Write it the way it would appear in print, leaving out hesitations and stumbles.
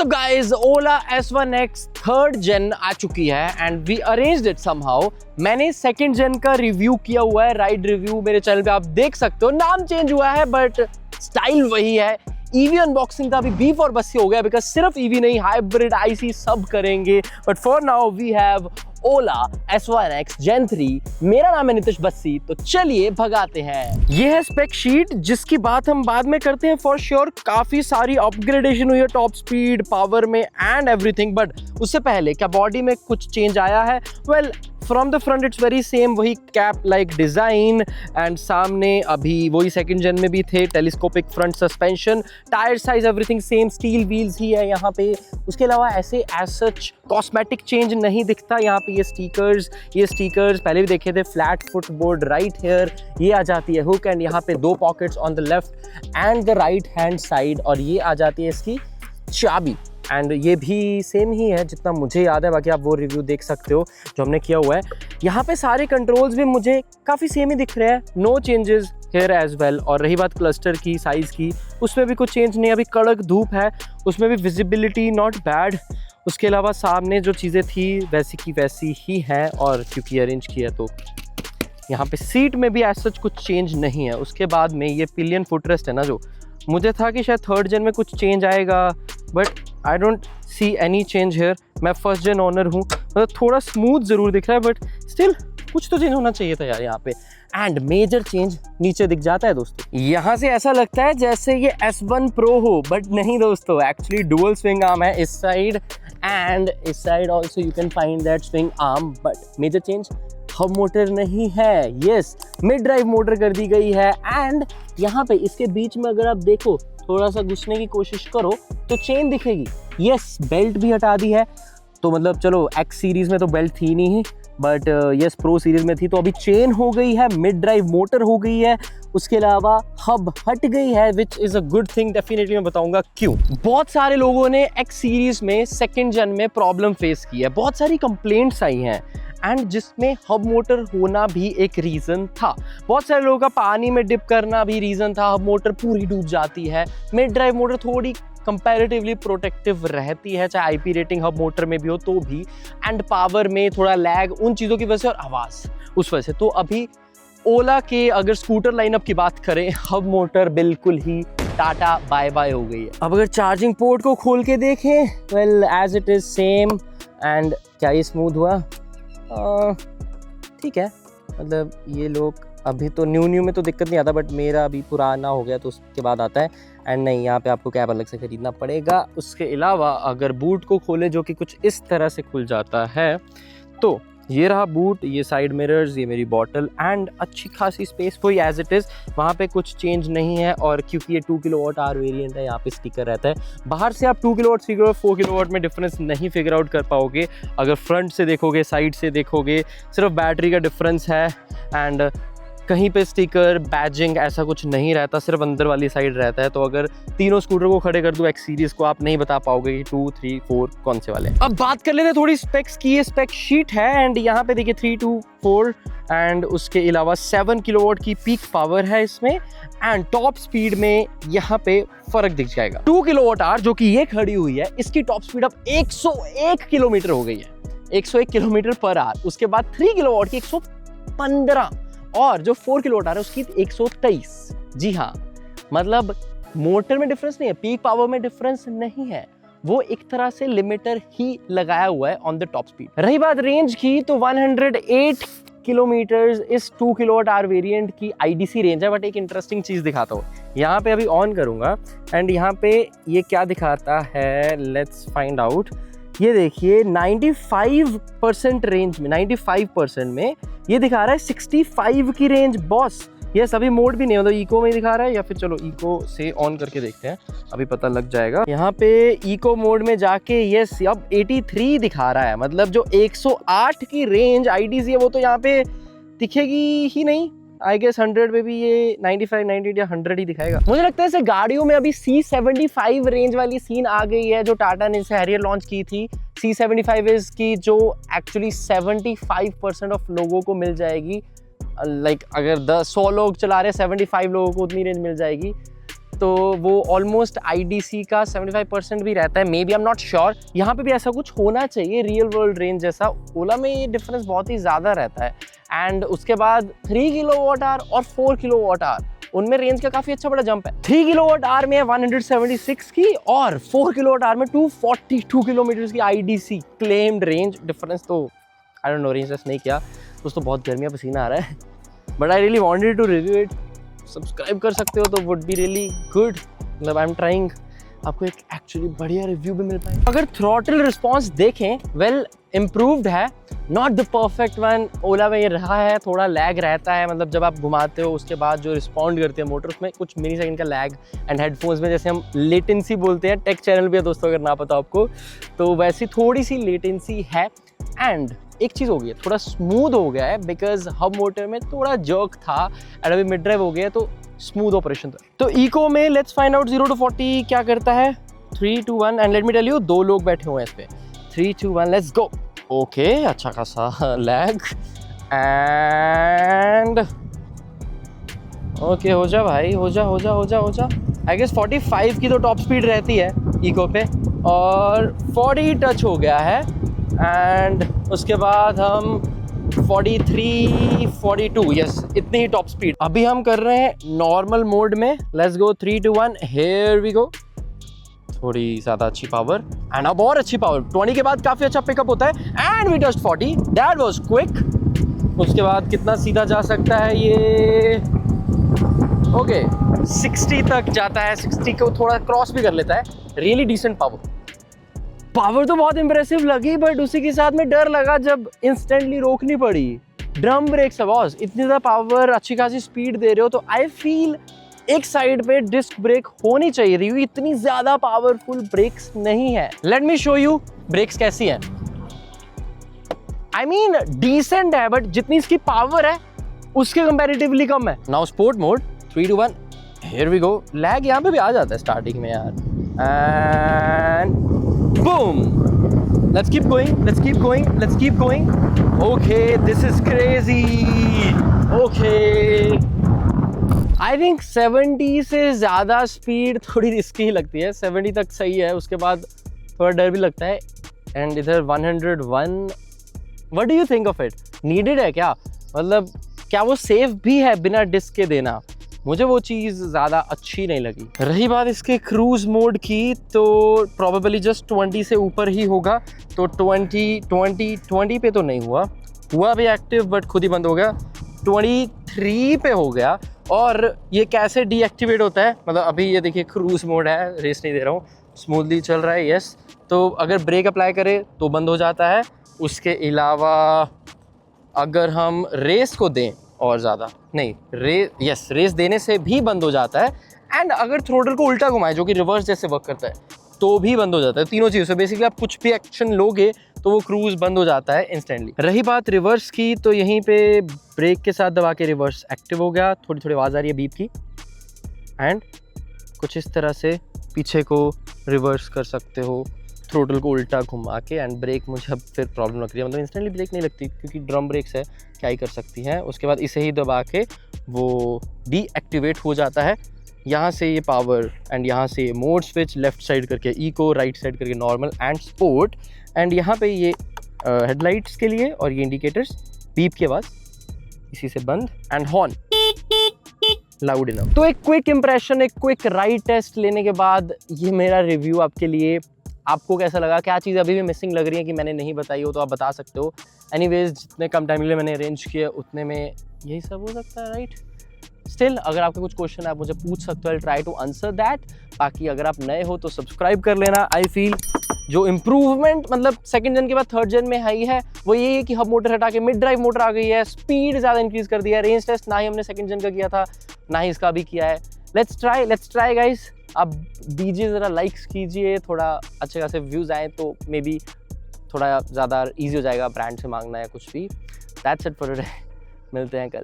What's up guys, Ola S1X third gen आ चुकी है and we arranged it somehow. मैंने सेकंड जेन का रिव्यू किया हुआ है, राइड रिव्यू मेरे चैनल पे आप देख सकते हो। नाम चेंज हुआ है बट स्टाइल वही है। ईवी अनबॉक्सिंग का भी बीफ और बस्सी हो गया बिकॉज सिर्फ ईवी नहीं, हाइब्रिड आईसी सब करेंगे। But for now we have Ola S1X Gen 3। मेरा नाम है नितिश बस्सी, तो चलिए भगाते हैं। ये है स्पेक शीट जिसकी बात हम बाद में करते हैं फॉर श्योर। काफी सारी अपग्रेडेशन हुई है टॉप स्पीड, पावर में एंड एवरीथिंग। बट उससे पहले क्या बॉडी में कुछ चेंज आया है? Well from the front it's very same, वही कैप लाइक डिजाइन एंड सामने अभी वही सेकंड जेन में भी थे, telescopic front suspension, tyre size everything same, steel wheels ही है यहाँ पे। उसके अलावा ऐसे एज सच कॉस्मेटिक चेंज नहीं दिखता यहाँ पे। ये स्टिकर्स पहले भी देखे थे, flat foot board right here, ये आ जाती है हुक एंड यहाँ पे दो pockets on the left and the right hand side, और ये आ जाती है इसकी चाबी एंड ये भी सेम ही है जितना मुझे याद है। बाकी आप वो रिव्यू देख सकते हो जो हमने किया हुआ है। यहाँ पे सारे कंट्रोल्स भी मुझे काफ़ी सेम ही दिख रहे हैं, no changes here as well. और रही बात क्लस्टर की साइज़ की, उसमें भी कुछ चेंज नहीं। अभी कड़क धूप है, उसमें भी विजिबिलिटी नॉट बैड। उसके अलावा सामने जो चीज़ें थी वैसी की वैसी ही हैं, और क्योंकि अरेंज किया तो यहाँ पे सीट में भी एज सच कुछ चेंज नहीं है। उसके बाद में ये पिलियन फुटरेस्ट है ना, जो मुझे था कि शायद थर्ड जेन में कुछ चेंज आएगा, but I don't see any change here. मैं फर्स्ट जेन ऑनर हूँ, मतलब थोड़ा स्मूथ ज़रूर दिख रहा है बट स्टिल कुछ तो चेंज होना चाहिए था यार यहाँ पे। एंड मेजर चेंज नीचे दिख जाता है दोस्तों। यहाँ से ऐसा लगता है जैसे ये S1 Pro हो, बट नहीं दोस्तों, एक्चुअली डुअल स्विंग आर्म है इस साइड एंड इस side also you can find that swing arm. But major change, hub motor नहीं है, यस मिड ड्राइव मोटर कर दी गई है। एंड यहाँ पे इसके बीच में अगर आप देखो, थोड़ा सा घुसने की कोशिश करो तो चेन दिखेगी। यस बेल्ट भी हटा दी है, तो मतलब चलो X सीरीज में तो बेल्ट थी नहीं, बट यस प्रो सीरीज में थी, तो अभी चेन हो गई है, मिड ड्राइव मोटर हो गई है। उसके अलावा हब हट गई है, which is a good thing. Definitely मैं बताऊंगा क्यों। बहुत सारे लोगों ने X सीरीज में सेकेंड जेन में प्रॉब्लम फेस की है, बहुत सारी कंप्लेंट्स आई हैं एंड जिसमें हब मोटर होना भी एक रीज़न था। बहुत सारे लोगों का पानी में डिप करना भी रीज़न था। हब मोटर पूरी डूब जाती है, मिड ड्राइव मोटर थोड़ी कंपैरेटिवली प्रोटेक्टिव रहती है, चाहे आईपी रेटिंग हब मोटर में भी हो तो भी। एंड पावर में थोड़ा लैग उन चीज़ों की वजह से, और आवाज़ उस वजह से। तो अभी ओला के अगर स्कूटर लाइनअप की बात करें, हब मोटर बिल्कुल ही टाटा बाय बाय हो गई है। अब अगर चार्जिंग पोर्ट को खोल के देखें, well as it is same. And क्या ये स्मूथ हुआ? ठीक है, मतलब ये लोग अभी तो न्यू में तो दिक्कत नहीं आता, बट मेरा अभी पुराना हो गया तो उसके बाद आता है। एंड नहीं, यहाँ पे आपको कैप अलग से खरीदना पड़ेगा। उसके अलावा अगर बूट को खोले, जो कि कुछ इस तरह से खुल जाता है, तो ये रहा बूट, ये साइड मिरर्स, ये मेरी बॉटल एंड अच्छी खासी स्पेस कोई एज इट इज़, वहाँ पे कुछ चेंज नहीं है। और क्योंकि ये 2 kWh वेरिएंट है, यहाँ पे स्टिकर रहता है। बाहर से आप 2 kW, 3 kW, 4 kW में डिफरेंस नहीं फिगर आउट कर पाओगे। अगर फ्रंट से देखोगे, साइड से देखोगे, सिर्फ बैटरी का डिफरेंस है। एंड कहीं पे स्टिकर बैजिंग ऐसा कुछ नहीं रहता, सिर्फ अंदर वाली साइड रहता है। तो अगर तीनों स्कूटर को खड़े कर दूं X सीरीज को, आप नहीं बता पाओगे कि 2, 3, 4 कौन से वाले। अब बात कर लेते हैं थोड़ी स्पेक्स की। ये स्पेक शीट है एंड यहाँ पे देखिए 3 to 4 एंड उसके अलावा 7 kW की पीक पावर है इसमें। एंड टॉप स्पीड में यहाँ पे फर्क दिख जाएगा। 2 kWh जो कि ये खड़ी हुई है, इसकी टॉप स्पीड अब 101 किलोमीटर हो गई है, 101 किलोमीटर पर आवर। उसके बाद 3 kW की 115, और जो 4 kWh है उसकी 123। जी हाँ, मतलब मोटर में डिफरेंस नहीं है, पीक पावर में डिफरेंस नहीं है, वो एक तरह से लिमिटर ही लगाया हुआ है ऑन द टॉप स्पीड। रही बात रेंज की, तो 108 किलोमीटर्स इस 2 kWh वेरिएंट की IDC रेंज है। बट एक इंटरेस्टिंग चीज़ दिखाता हूँ, यहाँ पे अभी ऑन करूँगा एंड यहाँ पे ये क्या दिखाता है, लेट्स फाइंड आउट। ये देखिए 95% रेंज में, 95% में ये दिखा रहा है 65 की रेंज बॉस। ये सभी मोड भी नहीं, मतलब इको में दिखा रहा है, या फिर चलो इको से ऑन करके देखते हैं, अभी पता लग जाएगा। यहाँ पे इको मोड में जाके यस अब 83 दिखा रहा है, मतलब जो 108 की रेंज IDC है वो तो यहाँ पे दिखेगी ही नहीं। आई गेस 100 पे भी ये 95, 98 या 100 ही दिखाएगा। मुझे लगता है ऐसे गाड़ियों में अभी C75 रेंज वाली सीन आ गई है, जो टाटा ने इसे हैरियर लॉन्च की थी। C75 इज की जो एक्चुअली 75% ऑफ लोगों को मिल जाएगी। लाइक अगर 100 लोग चला रहे हैं, 75 लोगों को उतनी रेंज मिल जाएगी। तो वो ऑलमोस्ट IDC का 75% भी रहता है, may be, I am not sure. यहाँ पे भी ऐसा कुछ होना चाहिए रियल वर्ल्ड रेंज जैसा। ओला में ये डिफरेंस बहुत ही ज़्यादा रहता है। एंड उसके बाद 3 kWh और 4 kWh, उनमें रेंज का काफ़ी अच्छा बड़ा जंप है। 3 kWh में 176 की और 4 kWh में 242 किलोमीटर की IDC क्लेम्ड रेंज। डिफरेंस तो I don't know, range test नहीं किया, दोस्तों बहुत गर्मी पसीना आ रहा है, but I really wanted to review it. Subscribe कर सकते हो तो वुड बी रियली गुड, मतलब आई एम ट्राइंग आपको एक एक्चुअली बढ़िया रिव्यू भी मिल पाए। अगर थ्रॉटल रिस्पॉन्स देखें, वेल इम्प्रूव्ड है, नॉट द परफेक्ट वन। ओला में ये रहा है, थोड़ा लैग रहता है, मतलब जब आप घुमाते हो उसके बाद जो रिस्पॉन्ड करती है मोटर, उसमें कुछ मिली सेकंड का लैग। एंड हेडफोन्स में जैसे हम लेटेंसी बोलते हैं, टेक चैनल भी है दोस्तों अगर ना पता आपको, तो वैसी थोड़ी सी लेटेंसी है। एंड एक चीज़ हो गई है, थोड़ा स्मूथ हो गया है, बिकॉज हब मोटर में थोड़ा जर्क था एंड अभी मिड ड्राइव हो गया है तो स्मूथ ऑपरेशन था। तो इको में लेट्स फाइंड आउट 0 to 40 क्या करता है। 3, 2, 1 and let me tell you, 2 लोग बैठे हुए हैं इस पे। 3, 2, 1 लेट्स गो। ओके, अच्छा खासा लैग एंड ओके, हो जा भाई, हो जा हो जा हो जा हो जा। आई गेस 45 की तो टॉप स्पीड रहती है इको पे और 40 टच हो गया है। एंड उसके बाद हम 43, 42, यस, इतनी ही टॉप स्पीड। अभी हम कर रहे हैं नॉर्मल मोड में। Let's go 3, 2, 1, here we go. थोड़ी ज़्यादा अच्छी पावर एंड अब और अच्छी पावर। 20 के बाद काफ़ी अच्छा पिकअप होता है and we touched 40, that was quick. उसके बाद कितना सीधा जा सकता है ये, ओके 60 तक जाता है, 60 को थोड़ा क्रॉस भी कर लेता है। रियली डिसेंट पावर तो बहुत इंप्रेसिव लगी, बट उसी के साथ में डर लगा जब इंस्टेंटली रोकनी पड़ी। ड्रम ब्रेक्स है बॉस, इतनी ज़्यादा पावर, अच्छी खासी स्पीड दे रहे हो, तो आई फील एक साइड पे डिस्क ब्रेक होनी चाहिए थी, इतनी ज़्यादा पावरफुल ब्रेक्स नहीं है। Let me show you brakes कैसी हैं। आई मीन डिसेंट है, बट जितनी इसकी पावर है उसके कंपैरेटिवली कम है। Now sport mode, 3, 2, 1, here we go. Lag यहाँ पे भी आ जाता है स्टार्टिंग में यार, and boom, let's keep going, let's keep going, let's keep going. Okay, this is crazy. Okay, I think 70 से ज़्यादा स्पीड थोड़ी रिस्की लगती है। 70 तक सही है, उसके बाद थोड़ा डर भी लगता है। एंड इधर 101, what do you think of it? Needed है क्या, मतलब क्या वो सेफ भी है बिना डिस्क के देना? मुझे वो चीज़ ज़्यादा अच्छी नहीं लगी। रही बात इसके क्रूज मोड की, तो प्रोबेबली जस्ट 20 से ऊपर ही होगा, तो 20 पे तो नहीं हुआ भी एक्टिव, बट खुद ही बंद हो गया। 23 पे हो गया। और ये कैसे डीएक्टिवेट होता है, मतलब अभी ये देखिए क्रूज मोड है, रेस नहीं दे रहा हूँ, स्मूथली चल रहा है, यस। तो अगर ब्रेक अप्लाई करे तो बंद हो जाता है। उसके अलावा अगर हम रेस को दें और ज़्यादा नहीं, रेस देने से भी बंद हो जाता है। एंड अगर थ्रोटल को उल्टा घुमाए, जो कि रिवर्स जैसे वर्क करता है, तो भी बंद हो जाता है। तीनों चीज़ों से बेसिकली आप कुछ भी एक्शन लोगे तो वो क्रूज बंद हो जाता है इंस्टेंटली। रही बात रिवर्स की, तो यहीं पे ब्रेक के साथ दबा के रिवर्स एक्टिव हो गया। थोड़ी थोड़ी आवाज़ आ रही है बीप की, एंड कुछ इस तरह से पीछे को रिवर्स कर सकते हो थ्रोटल को उल्टा घुमा के। एंड ब्रेक मुझे अब फिर प्रॉब्लम लग रही है, मतलब इंस्टेंटली ब्रेक नहीं लगती क्योंकि ड्रम ब्रेक्स है, क्या ही कर सकती हैं। उसके बाद इसे ही दबा के वो डीएक्टिवेट हो जाता है। यहाँ से ये पावर एंड यहाँ से मोड स्विच, लेफ्ट साइड करके इको, राइट साइड करके नॉर्मल एंड स्पोर्ट। एंड यहाँ पे ये हेडलाइट्स के लिए और ये इंडिकेटर्स, बीप के बाद इसी से बंद, एंड हॉर्न लाउड इनफ। तो एक क्विक इंप्रेशन, एक क्विक राइड टेस्ट लेने के बाद ये मेरा रिव्यू आपके लिए। आपको कैसा लगा, क्या चीज़ अभी भी मिसिंग लग रही है कि मैंने नहीं बताई हो तो आप बता सकते हो। एनीवेज, जितने कम टाइम के लिए मैंने अरेंज किया उतने में यही सब हो सकता है, राइट। स्टिल अगर आपके कुछ क्वेश्चन है आप मुझे पूछ सकते हो, I try to answer that. बाकी अगर आप नए हो तो सब्सक्राइब कर लेना। आई फील जो इम्प्रूवमेंट मतलब सेकंड जन के बाद थर्ड जन में आई है वो ये है कि हब मोटर हटा के मिड ड्राइव मोटर आ गई है, स्पीड ज़्यादा इंक्रीज़ कर दिया है। रेंज टेस्ट ना ही हमने सेकंड जन का किया था, ना ही इसका भी किया है। Let's try guys. आप दीजिए ज़रा, लाइक्स कीजिए, थोड़ा अच्छे खासे व्यूज़ आए तो मे बी थोड़ा ज़्यादा ईजी हो जाएगा ब्रांड से मांगना या कुछ भी। दैट्स इट फॉर टुडे, मिलते हैं कल।